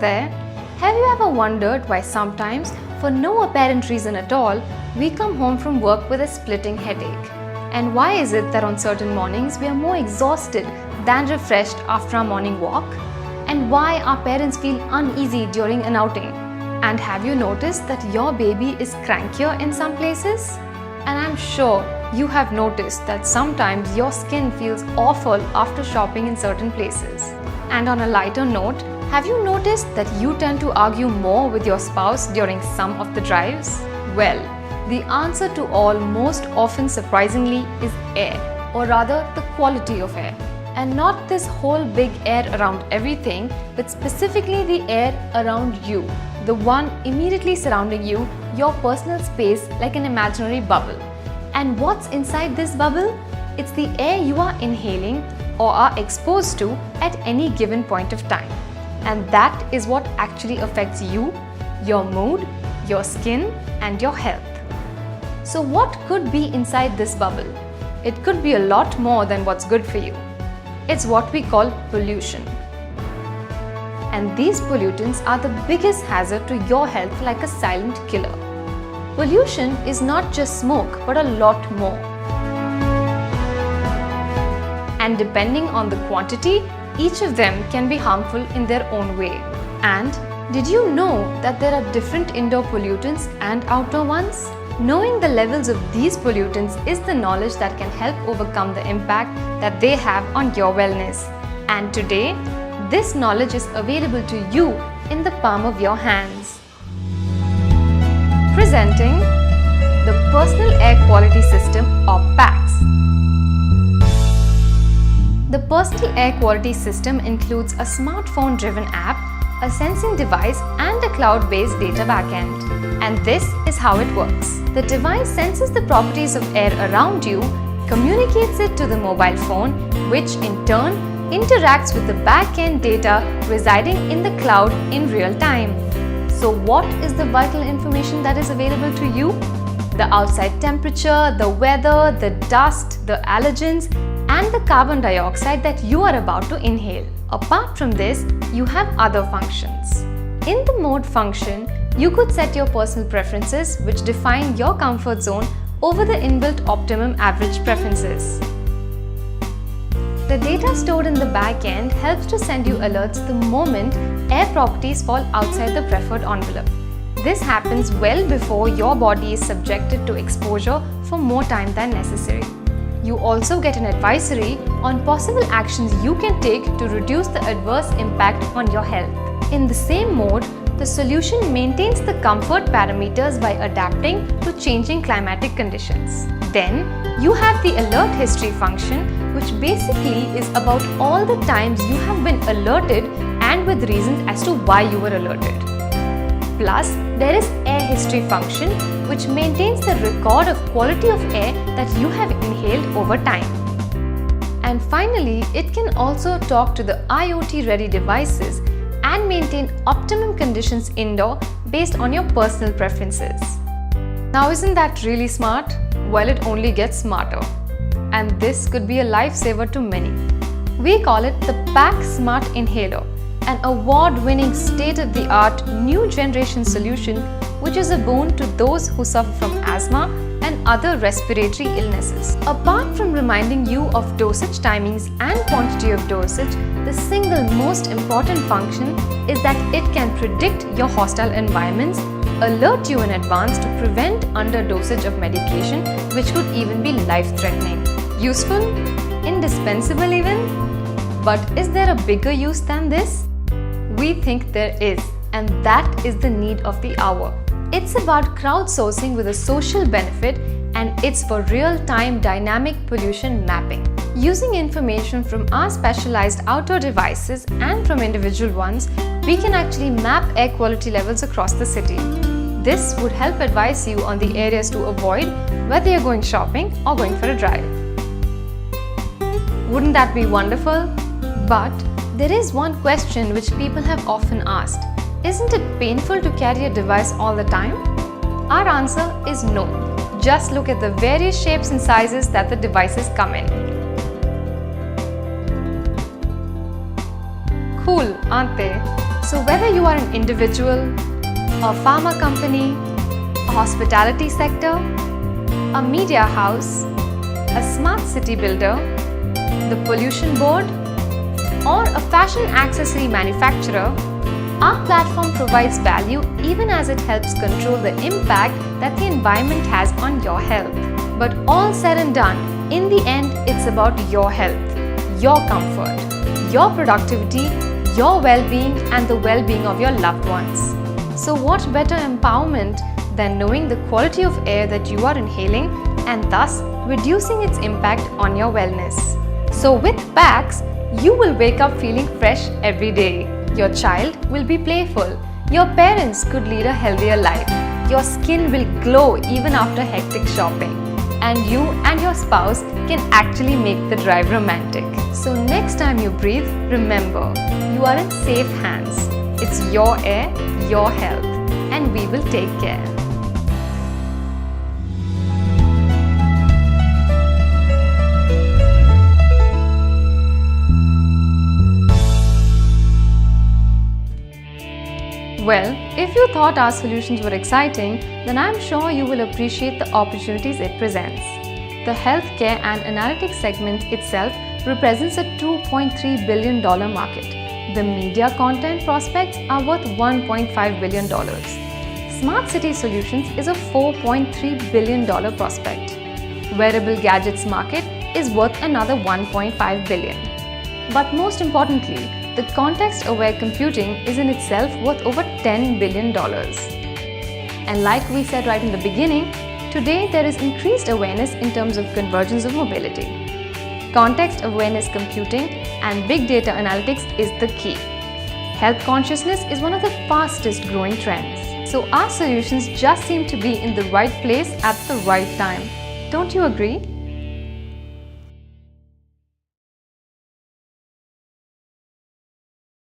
there! Have you ever wondered why sometimes, for no apparent reason at all, we come home from work with a splitting headache? And why is it that on certain mornings we are more exhausted than refreshed after our morning walk? And why our parents feel uneasy during an outing? And have you noticed that your baby is crankier in some places? And I'm sure you have noticed that sometimes your skin feels awful after shopping in certain places. And on a lighter note, have you noticed that you tend to argue more with your spouse during some of the drives? Well, the answer to all most often surprisingly is air, or rather the quality of air. And not this whole big air around everything, but specifically the air around you, the one immediately surrounding you, your personal space like an imaginary bubble. And what's inside this bubble? It's the air you are inhaling or are exposed to at any given point of time. And that is what actually affects you, your mood, your skin, and your health. So what could be inside this bubble? It could be a lot more than what's good for you. It's what we call pollution. And these pollutants are the biggest hazard to your health, like a silent killer. Pollution is not just smoke, but a lot more. And depending on the quantity, each of them can be harmful in their own way. And did you know that there are different indoor pollutants and outdoor ones? Knowing the levels of these pollutants is the knowledge that can help overcome the impact that they have on your wellness. And today, this knowledge is available to you in the palm of your hands. Presenting the Personal Air Quality System, or PAQS. The Personal Air Quality System includes a smartphone-driven app, a sensing device, and a cloud-based data backend. And this is how it works. The device senses the properties of air around you, communicates it to the mobile phone, which in turn interacts with the backend data residing in the cloud in real time. So what is the vital information that is available to you? The outside temperature, the weather, the dust, the allergens, and the carbon dioxide that you are about to inhale. Apart from this, you have other functions. In the mode function, you could set your personal preferences, which define your comfort zone over the inbuilt optimum average preferences. The data stored in the backend helps to send you alerts the moment air properties fall outside the preferred envelope. This happens well before your body is subjected to exposure for more time than necessary. You also get an advisory on possible actions you can take to reduce the adverse impact on your health. In the same mode, the solution maintains the comfort parameters by adapting to changing climatic conditions. Then, you have the alert history function, which basically is about all the times you have been alerted and with reasons as to why you were alerted. Plus, there is air history function, which maintains the record of quality of air that you have inhaled over time. And finally, it can also talk to the IoT-ready devices and maintain optimum conditions indoor based on your personal preferences. Now, isn't that really smart? Well, it only gets smarter. And this could be a lifesaver to many. We call it the PAQS Smart Inhaler, an award-winning state-of-the-art new generation solution which is a boon to those who suffer from asthma and other respiratory illnesses. Apart from reminding you of dosage timings and quantity of dosage, the single most important function is that it can predict your hostile environments, alert you in advance to prevent underdosage of medication, which could even be life-threatening. Useful? Indispensable even? But is there a bigger use than this? We think there is, and that is the need of the hour. It's about crowdsourcing with a social benefit, and it's for real-time dynamic pollution mapping. Using information from our specialized outdoor devices and from individual ones, we can actually map air quality levels across the city. This would help advise you on the areas to avoid whether you're going shopping or going for a drive. Wouldn't that be wonderful? But there is one question which people have often asked. Isn't it painful to carry a device all the time? Our answer is no. Just look at the various shapes and sizes that the devices come in. Cool, aren't they? So whether you are an individual, a pharma company, a hospitality sector, a media house, a smart city builder, the pollution board, or a fashion accessory manufacturer, our platform provides value even as it helps control the impact that the environment has on your health. But all said and done, in the end, it's about your health, your comfort, your productivity, your well-being, and the well-being of your loved ones. So what better empowerment than knowing the quality of air that you are inhaling and thus reducing its impact on your wellness. So with PAQS, you will wake up feeling fresh every day. Your child will be playful. Your parents could lead a healthier life. Your skin will glow even after hectic shopping. And you and your spouse can actually make the drive romantic. So next time you breathe, remember, you are in safe hands. It's your air, your health, and we will take care. Well, if you thought our solutions were exciting, then I'm sure you will appreciate the opportunities it presents. The healthcare and analytics segment itself represents a $2.3 billion market. The media content prospects are worth $1.5 billion. Smart City Solutions is a $4.3 billion prospect. Wearable gadgets market is worth another $1.5 billion. But most importantly, the context-aware computing is in itself worth over $10 billion. And like we said right in the beginning, today there is increased awareness in terms of convergence of mobility. Context awareness computing and big data analytics is the key. Health consciousness is one of the fastest growing trends. So our solutions just seem to be in the right place at the right time. Don't you agree?